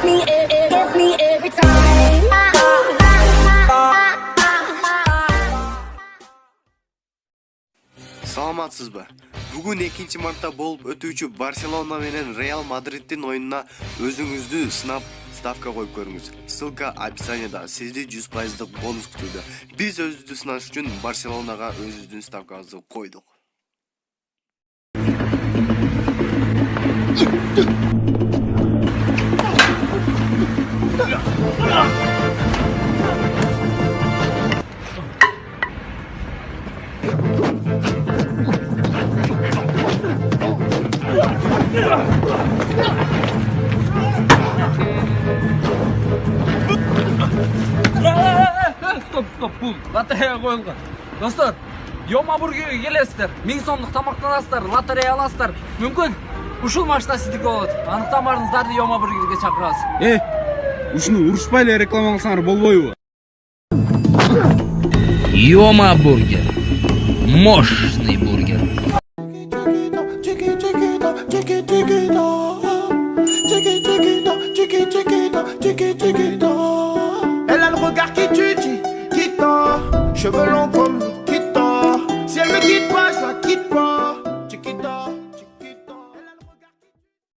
gets me every time. Саламатсызбы? Бүгүн 2-мартта болуп өтүүчү Барселона менен Реал Мадридтин оюнуна өзүңүздү сынап ставка коюп көрүңүз. Ссылка описанияда. Сизди 100% бонус күтүүдө. Биз өзүбүздү сынаш үчүн Барселонага өзүбүздүн ставкабызды койдук. Стоп, бул лотерея коюлган. Достор, Йома бургерге келесиздер. 1000 сомдук тамактанасыздар, лотерея аласыздар. Мүмкүн ушул матчта сиздики болот. Аныктан барыңыздарды Йома бургерге чакырабыз. Ушуну урушпай эле реклама кылсаңар болбойбу? Йома бургер. Мощный бургер. Elle a le regard qui tue, Chiquita. Cheveux longs comme Nikita. Si elle me quitte pas, je la quitte pas, Chiquita.